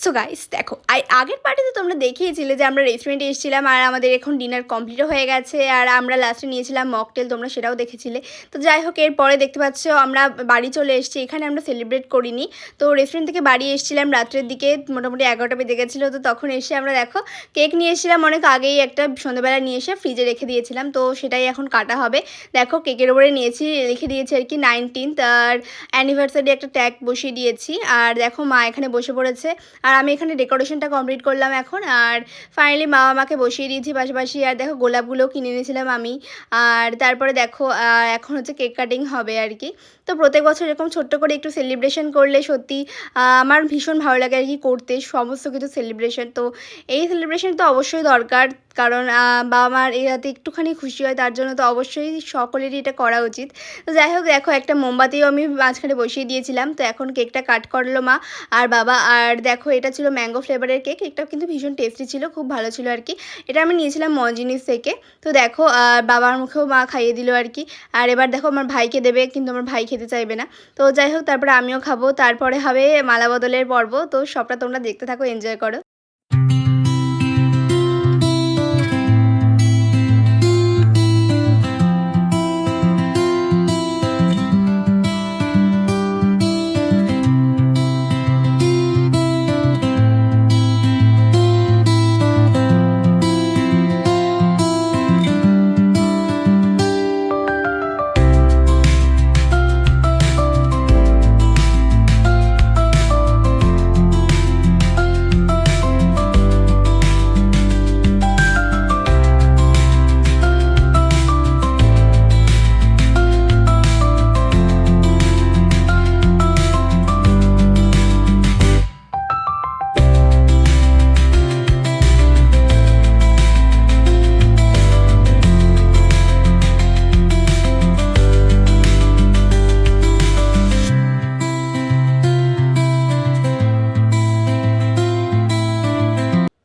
So guys দেখো আগের পার্টিতে তোমরা দেখিয়েছিলে যে আমরা রেস্টুরেন্টে এসেছিলাম আর আমাদের এখন ডিনার কমপ্লিটও হয়ে গেছে আর আমরা লাস্টে নিয়েছিলাম মকটেল, তোমরা সেটাও দেখেছিলে। তো যাই হোক, এরপরে দেখতে পাচ্ছ আমরা বাড়ি চলে এসেছি। এখানে আমরা সেলিব্রেট করিনি, তো রেস্টুরেন্ট থেকে বাড়ি এসেছিলাম রাত্রের দিকে, মোটামুটি 11টা বেজে গেছিলো। তো তখন এসে আমরা দেখো কেক নিয়ে এসেছিলাম অনেক আগেই, একটা সন্ধ্যাবেলা নিয়ে এসে ফ্রিজে রেখে দিয়েছিলাম, তো সেটাই এখন কাটা হবে। দেখো কেকের ওপরে নিয়েছি, লিখে দিয়েছি আর কি 19th আর অ্যানিভার্সারি একটা ট্যাগ বসিয়ে দিয়েছি। আর দেখো মা এখানে বসে পড়েছে আর আমি এখানে ডেকোরেশনটা কমপ্লিট করলাম এখন। আর ফাইনালি মা আমাকে বসিয়ে দিয়েছি পাশাপাশি। আর দেখো গোলাপগুলোও কিনে নিয়েছিলাম আমি। আর তারপরে দেখো এখন হচ্ছে কেক কাটিং হবে আর কি। তো প্রত্যেক বছর এরকম ছোট্ট করে একটু সেলিব্রেশন করলে সত্যি আমার ভীষণ ভালো লাগে আর কি করতে সমস্ত কিছু সেলিব্রেশন। তো এই সেলিব্রেশন তো অবশ্যই দরকার, কারণ বাবা মার এরাতে একটুখানি খুশি হয়, তার জন্য তো অবশ্যই সকলেরই এটা করা উচিত। তো যাই হোক দেখো একটা মোমবাতিও আমি মাঝখানে বসিয়ে দিয়েছিলাম। তো এখন কেকটা কাট করলো মা আর বাবা। আর দেখো এটা ছিল ম্যাঙ্গো ফ্লেভারের কেক, এটাও কিন্তু ভীষণ টেস্টি ছিল, খুব ভালো ছিল আর কি। এটা আমি নিয়েছিলাম মজিনিস থেকে। তো দেখো বাবার মুখেও মা খাইয়ে দিল আর কি। আর এবার দেখো আমার ভাইকে দেবে, কিন্তু আমার ভাই খেতে চাইবে না। তো যাই হোক তারপরে আমিও খাবো, তারপরে হবে মালা বদলের পর্ব। তো সবটা তোমরা দেখতে থাকো, এনজয় করো।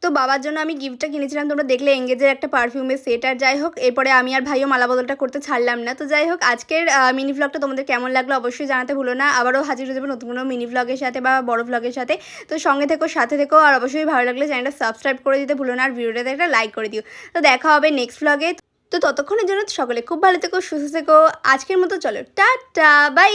তো বাবার জন্য আমি গিফটটা কিনেছিলাম, তোমরা দেখলে এঙ্গেজের একটা পারফিউমের সেট। আর যাই হোক এরপরে আমি আর ভাইও মালা বদলটা করতে ছাড়লাম না। তো যাই হোক আজকের মিনি ভ্লগটা তোমাদের কেমন লাগলো অবশ্যই জানাতে ভুলো না। আবারও হাজির হয়ে যাবে নতুন কোনো মিনি ভ্লগের সাথে বা বড় ভ্লগের সাথে। তো সঙ্গে থেকো, সাথে থেকো, আর অবশ্যই ভালো লাগলে চ্যানেলটা সাবস্ক্রাইব করে দিতে ভুলো না আর ভিডিওটাতে একটা লাইক করে দিও। তো দেখা হবে নেক্সট ভ্লগে। তো ততক্ষণের জন্য সকলে খুব ভালো থেকো, সুস্থ থেকো। আজকের মতো চলো টাটা বাই।